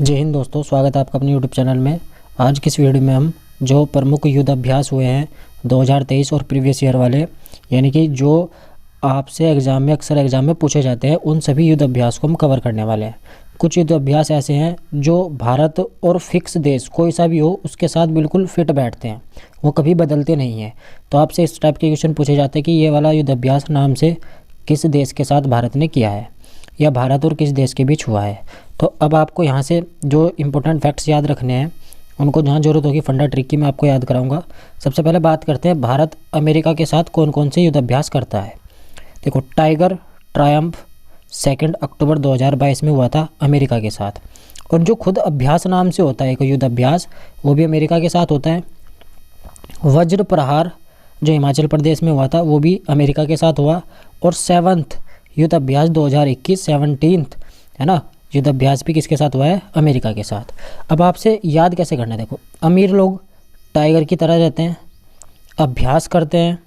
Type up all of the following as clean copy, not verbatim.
जय हिंद दोस्तों, स्वागत है आपका अपने यूट्यूब चैनल में। आज की इस वीडियो में हम जो प्रमुख युद्ध अभ्यास हुए हैं 2023 और प्रीवियस ईयर वाले, यानी कि जो आपसे अक्सर एग्ज़ाम में पूछे जाते हैं, उन सभी युद्ध अभ्यास को हम कवर करने वाले हैं। कुछ युद्ध अभ्यास ऐसे हैं जो भारत और फिक्स देश कोई सा भी हो उसके साथ बिल्कुल फिट बैठते हैं, वो कभी बदलते नहीं हैं। तो आपसे इस टाइप के क्वेश्चन पूछे जाते हैं कि ये वाला युद्ध अभ्यास नाम से किस देश के साथ भारत ने किया है या भारत और किस देश के बीच हुआ है। तो अब आपको यहाँ से जो इम्पोर्टेंट फैक्ट्स याद रखने हैं, उनको जहाँ ज़रूरत होगी फंडा ट्रिक की मैं आपको याद कराऊंगा। सबसे पहले बात करते हैं भारत अमेरिका के साथ कौन कौन से युद्ध अभ्यास करता है। देखो, टाइगर ट्रायम्फ 2 अक्टूबर 2022 में हुआ था अमेरिका के साथ, और जो खुद अभ्यास नाम से होता है एक युद्ध अभ्यास, वो भी अमेरिका के साथ होता है। वज्र प्रहार जो हिमाचल प्रदेश में हुआ था वो भी अमेरिका के साथ हुआ। और 7th युद्ध अभ्यास 2021 17th है ना, युद्ध अभ्यास भी किसके साथ हुआ है? अमेरिका के साथ। अब आपसे याद कैसे करना है, देखो, अमीर लोग टाइगर की तरह रहते हैं, अभ्यास करते हैं।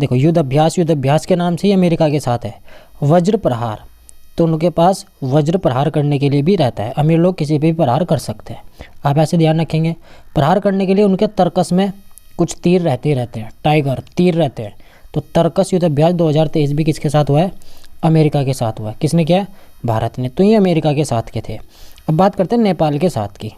देखो, युद्ध अभ्यास के नाम से ही अमेरिका के साथ है। वज्र प्रहार, तो उनके पास वज्र प्रहार करने के लिए भी रहता है। अमीर लोग किसी पे भी प्रहार कर सकते हैं, आप ऐसे ध्यान रखेंगे। प्रहार करने के लिए उनके तर्कस में कुछ तीर रहते हैं, टाइगर तीर रहते हैं। तो तर्कस युद्ध अभ्यास 2023 भी किसके साथ हुआ है? अमेरिका के साथ हुआ है। किसने किया? भारत ने। तो ये अमेरिका के साथ के थे। अब बात करते हैं नेपाल के साथ की।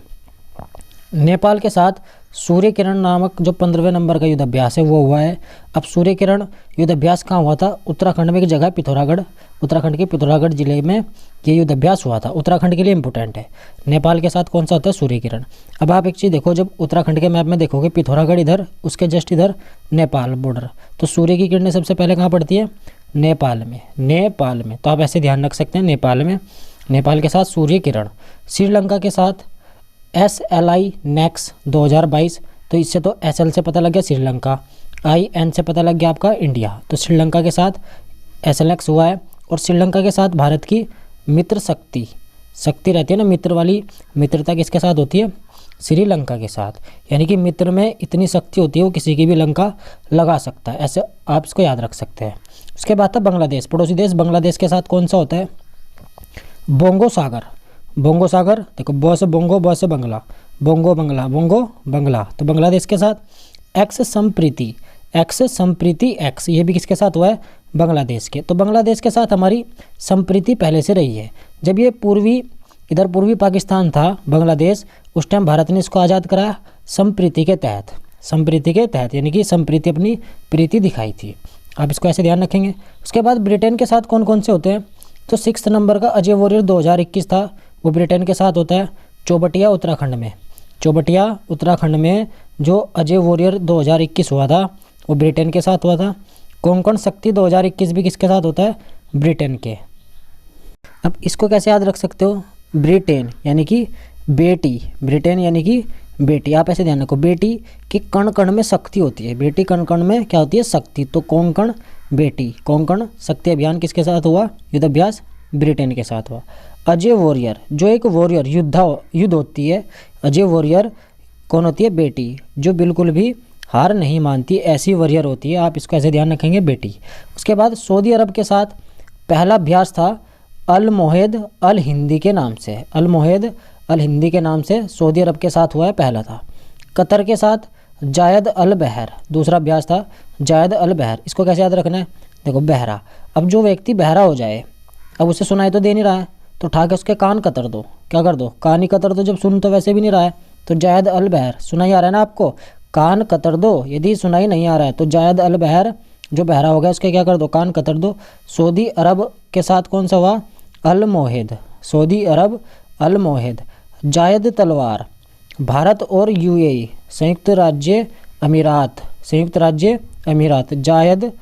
नेपाल के साथ सूर्य किरण नामक जो 15वें नंबर का युद्ध अभ्यास है वो हुआ है। अब सूर्य किरण युद्ध अभ्यास कहाँ हुआ था? उत्तराखंड में एक जगह पिथौरागढ़, उत्तराखंड के पिथौरागढ़ जिले में ये युद्ध अभ्यास हुआ था। उत्तराखंड के लिए इंपॉर्टेंट है। नेपाल के साथ कौन सा होता है? सूर्य किरण। अब आप एक चीज़ देखो, जब उत्तराखंड के मैप में देखोगे पिथौरागढ़ इधर, उसके जस्ट इधर नेपाल बॉर्डर, तो सूर्य की किरणें सबसे पहले कहाँ पड़ती है? नेपाल में। तो आप ऐसे ध्यान रख सकते हैं, नेपाल में। नेपाल के साथ सूर्य किरण। श्रीलंका के साथ SLI नेक्स 2022, तो इससे तो SL से पता लग गया श्रीलंका, IN से पता लग गया आपका इंडिया। तो श्रीलंका के साथ SLX हुआ है। और श्रीलंका के साथ भारत की मित्र शक्ति रहती है ना, मित्र वाली मित्रता किसके साथ होती है? श्रीलंका के साथ। यानी कि मित्र में इतनी शक्ति होती है वो किसी की भी लंका लगा सकता है, ऐसे आप इसको याद रख सकते हैं। उसके बाद था बांग्लादेश, पड़ोसी देश। बांग्लादेश के साथ कौन सा होता है? बोंगो सागर। देखो, ब से बोंगो, ब से बंगला, बोंगो बंगला। तो बांग्लादेश के साथ एक्स संप्रीति, ये भी किसके साथ हुआ है? बांग्लादेश के। तो बांग्लादेश के साथ हमारी संप्रीति पहले से रही है। जब ये पूर्वी पाकिस्तान था बांग्लादेश, उस टाइम भारत ने इसको आज़ाद कराया संप्रीति के तहत, यानी कि संप्रीति अपनी प्रीति दिखाई थी। आप इसको ऐसे ध्यान रखेंगे। उसके बाद ब्रिटेन के साथ कौन कौन से होते हैं? तो 6 नंबर का अजय वॉरियर 2021 था, वो ब्रिटेन के साथ होता है। चौबटिया उत्तराखंड में जो अजय वॉरियर 2021 हुआ था वो ब्रिटेन के साथ हुआ था। कोंकण शक्ति 2021 भी किसके साथ होता है? ब्रिटेन के। अब इसको कैसे याद रख सकते हो? ब्रिटेन यानी कि बेटी, आप ऐसे ध्यान रखो, बेटी की कण कण में शक्ति होती है। बेटी कण कण में क्या होती है? शक्ति। तो कोंकण शक्ति अभियान किसके साथ हुआ? युद्ध अभ्यास ब्रिटेन के साथ हुआ। अजय वॉरियर, जो एक वॉरियर युद्ध होती है, अजय वॉरियर कौन होती है? बेटी, जो बिल्कुल भी हार नहीं मानती, ऐसी वॉरियर होती है। आप इसको ऐसे ध्यान रखेंगे, बेटी। उसके बाद सऊदी अरब के साथ पहला अभ्यास था अल मोहेद अल हिंदी के नाम से सऊदी अरब के साथ हुआ है, पहला था। कतर के साथ जायद अल बहर, दूसरा अभ्यास था जायद अल बहर। इसको कैसे याद रखना है? देखो, बहरा, अब जो व्यक्ति बहरा हो जाए, अब उसे सुनाई तो दे नहीं रहा है, तो उठा के उसके कान कतर दो। क्या कर दो? कान ही कतर दो। जब सुन तो वैसे भी नहीं रहा है, तो जायद अल बहर, सुनाई आ रहा है ना आपको, कान कतर दो। यदि सुनाई नहीं आ रहा है तो जायद अल बहर, जो बहरा हो गया उसके क्या कर दो? कान कतर दो। सऊदी अरब के साथ कौन सा हुआ? अल मोहेद, सऊदी अरब अल मोहेद। जायद तलवार, भारत और UAE संयुक्त राज्य अमीरात, जायद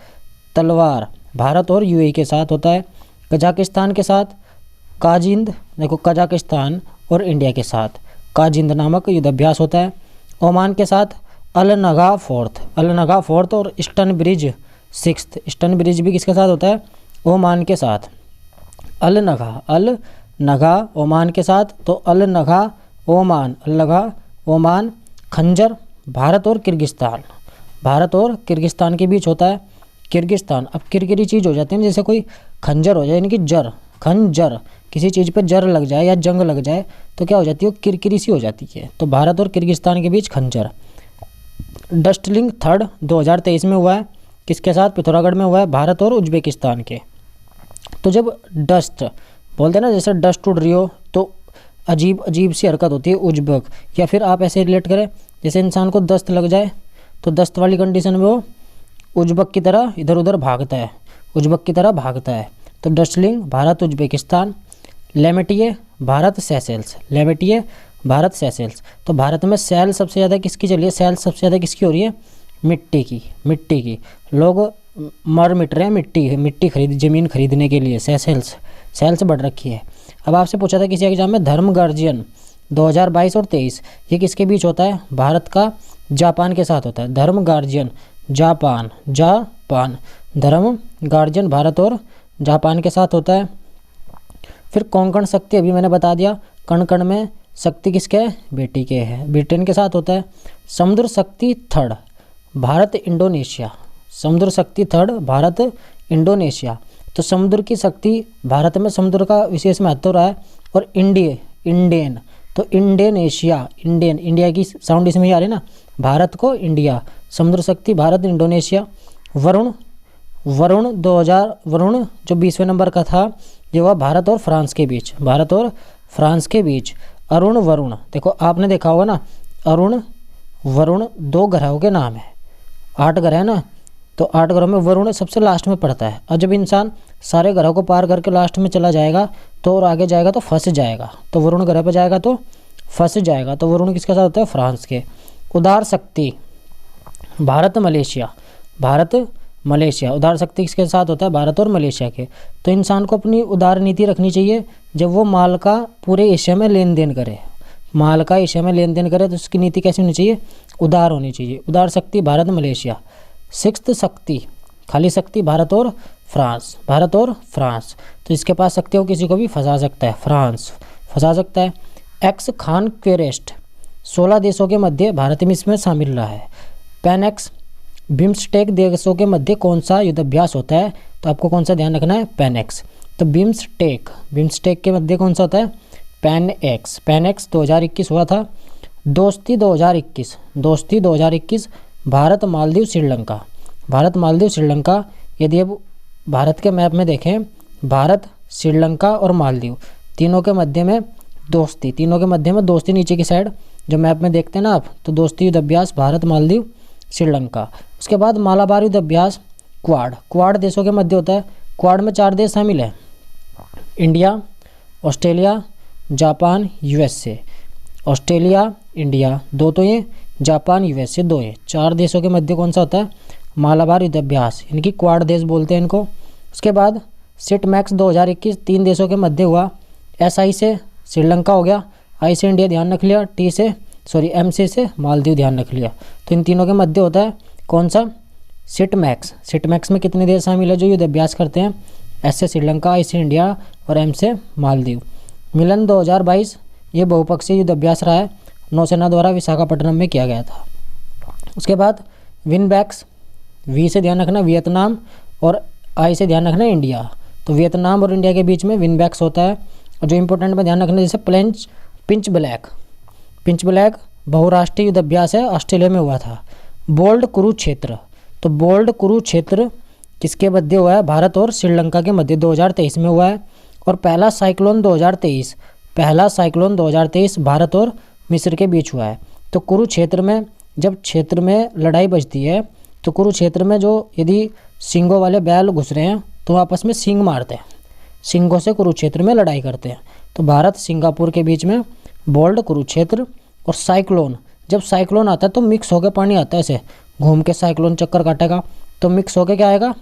तलवार भारत और UAE के साथ होता है। कजाकिस्तान के साथ काजिंद, देखो, कजाकिस्तान और इंडिया के साथ काजिंद नामक युद्ध अभ्यास होता है। ओमान के साथ अल नगा फोर्थ और ईस्टर्न ब्रिज 6 भी किसके साथ होता है? ओमान के साथ। अल नगा ओमान के साथ, तो अल नगा ओमान। खंजर भारत और किर्गिस्तान के बीच होता है। किर्गिस्तान, अब किरकिरी चीज़ हो जाती है, जैसे कोई खंजर हो जाए, यानी कि खंजर, किसी चीज़ पे जर लग जाए या जंग लग जाए तो क्या हो जाती है, वो किरकिरी सी हो जाती है। तो भारत और किर्गिस्तान के बीच खंजर। डस्टलिंग थर्ड 2023 में हुआ है, किसके साथ, पिथौरागढ़ में हुआ है, भारत और उज्बेकिस्तान के। तो जब डस्ट बोलते हैं ना, जैसे डस्ट उड़ रही हो तो अजीब अजीब सी हरकत होती है, उज्बक, या फिर आप ऐसे रिलेट करें जैसे इंसान को दस्त लग जाए तो दस्त वाली कंडीशन में वो उज्बक की तरह इधर उधर भागता है, उज्बक की तरह भागता है। तो Dustlik Bharat Uzbekistan. Lamitiye Bharat Seychelles, Lamitiye Bharat Seychelles. तो भारत में सेल सबसे ज़्यादा किसकी चली है, सेल सबसे ज़्यादा किसकी हो रही है, मिट्टी की, मिट्टी की। लोग मर मिट रहे हैं मिट्टी खरीद, ज़मीन खरीदने के लिए। सेल्स बढ़ रखी है। अब आपसे पूछा था किसी एग्जाम में, धर्म गार्जियन 2022 और 23 ये किसके बीच होता है, भारत का जापान के साथ होता है। धर्म गार्जियन जापान, धर्म गार्जियन भारत और जापान के साथ होता है। फिर कोंकण शक्ति अभी मैंने बता दिया, कण कण में शक्ति किसके है, बेटी के है, ब्रिटेन के साथ होता है। समुद्र शक्ति थर्ड भारत इंडोनेशिया, समुद्र शक्ति थर्ड भारत इंडोनेशिया। तो समुद्र की शक्ति भारत में समुद्र का विशेष महत्व रहा है। और इंडियन तो इंडोनेशिया, इंडिया की साउंड इसमें ही आ रही है ना, भारत को इंडिया, समुद्र शक्ति भारत इंडोनेशिया। वरुण जो 20वें नंबर का था ये हुआ भारत और फ्रांस के बीच, भारत और फ्रांस के बीच। अरुण वरुण, देखो आपने देखा होगा ना, अरुण वरुण 2 ग्रहों के नाम है, 8 ग्रह है ना, तो 8 ग्रहों में वरुण सबसे लास्ट में पड़ता है। और जब इंसान सारे ग्रहों को पार करके लास्ट में चला जाएगा तो और आगे जाएगा तो फंस जाएगा, तो वरुण ग्रह पर जाएगा तो फंस जाएगा। तो वरुण किसके साथ होता है, फ्रांस के। उदार शक्ति भारत मलेशिया, उदार शक्ति किसके साथ होता है, भारत और मलेशिया के। तो इंसान को अपनी उदार नीति रखनी चाहिए जब वो माल का पूरे एशिया में लेन देन करे, माल का एशिया में लेन देन करे तो उसकी नीति कैसी होनी चाहिए, उदार होनी चाहिए। उदार शक्ति भारत मलेशिया। सिक्स्थ शक्ति खाली शक्ति भारत और फ्रांस, तो इसके पास शक्ति हो किसी को भी फंसा सकता है, फ्रांस फंसा सकता है। एक्स खान क्वेरेस्ट 16 देशों के मध्य भारत में इसमें शामिल रहा है। पेनेक्स बिम्स्टेक देशों के मध्य कौन सा युद्धाभ्यास होता है, तो आपको कौन सा ध्यान रखना है, पेनेक्स। तो बिम्स्टेक के मध्य कौन सा होता है, पेनेक्स 2021 हुआ था। दोस्ती 2021 भारत मालदीव श्रीलंका। यदि अब भारत के मैप में देखें, भारत श्रीलंका और मालदीव तीनों के मध्य में दोस्ती नीचे की साइड जो मैप में देखते हैं ना आप, तो दोस्ती युद्धाभ्यास भारत मालदीव श्रीलंका। उसके बाद मालाबार युद्धाभ्यास क्वाड देशों के मध्य होता है। क्वाड में 4 देश शामिल है, India, Australia, Japan, USA. Australia India 2 तो ये, जापान यूएसए 2 ये। 4 देशों के मध्य कौन सा होता है, मालाबार युद्धाभ्यास, इनकी क्वाड देश बोलते हैं इनको। उसके बाद सिट मैक्स 2021 3 देशों के मध्य हुआ। SI से श्रीलंका हो गया, I से इंडिया ध्यान रख लिया, MC से मालदीव ध्यान रख लिया। तो इन तीनों के मध्य होता है कौन सा, सिट मैक्स में कितने देश शामिल है जो युद्धाभ्यास करते हैं, S से श्रीलंका, I से इंडिया और M से मालदीव। मिलन 2022 ये बहुपक्षीय युद्धाभ्यास रहा है, नौसेना द्वारा विशाखापट्टनम में किया गया था। उसके बाद विनबैक्स, V से ध्यान रखना वियतनाम और I से ध्यान रखना इंडिया। तो वियतनाम और इंडिया के बीच में विनबैक्स होता है। और जो इंपॉर्टेंट में ध्यान रखना जैसे पिंच ब्लैक बहुराष्ट्रीय युद्धाभ्यास है, ऑस्ट्रेलिया में हुआ था। बोल्ड कुरुक्षेत्र किसके मध्य हुआ है, भारत और श्रीलंका के मध्य 2023 में हुआ है। और पहला साइक्लोन 2023 भारत और मिस्र के बीच हुआ है। तो कुरुक्षेत्र में जब क्षेत्र में लड़ाई बजती है तो कुरुक्षेत्र में जो यदि सींगों वाले बैल घुस रहे हैं तो आपस में सींग मारते हैं, सींगों से कुरुक्षेत्र में लड़ाई करते हैं। तो भारत सिंगापुर के बीच में बोल्ड कुरुक्षेत्र। और साइक्लोन, जब साइक्लोन आता है तो मिक्स होकर पानी आता है, ऐसे घूम के साइक्लोन चक्कर काटेगा तो मिक्स होकर क्या आएगा,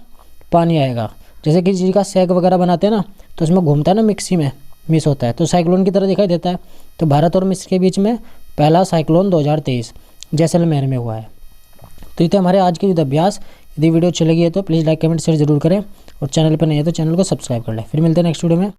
पानी आएगा। जैसे किसी चीज़ का सेक वगैरह बनाते हैं ना तो उसमें घूमता है ना, मिक्सी में मिस होता है, तो साइक्लोन की तरह दिखाई देता है। तो भारत और मिस्र के बीच में पहला साइक्लोन 2023 जैसलमेर में हुआ है। तो ये थे हमारे आज के युद्धाभ्यास। यदि वीडियो अच्छी लगी है तो प्लीज़ लाइक कमेंट शेयर जरूर करें और चैनल पर नहीं है तो चैनल को सब्सक्राइब कर लें। फिर मिलते हैं नेक्स्ट वीडियो में।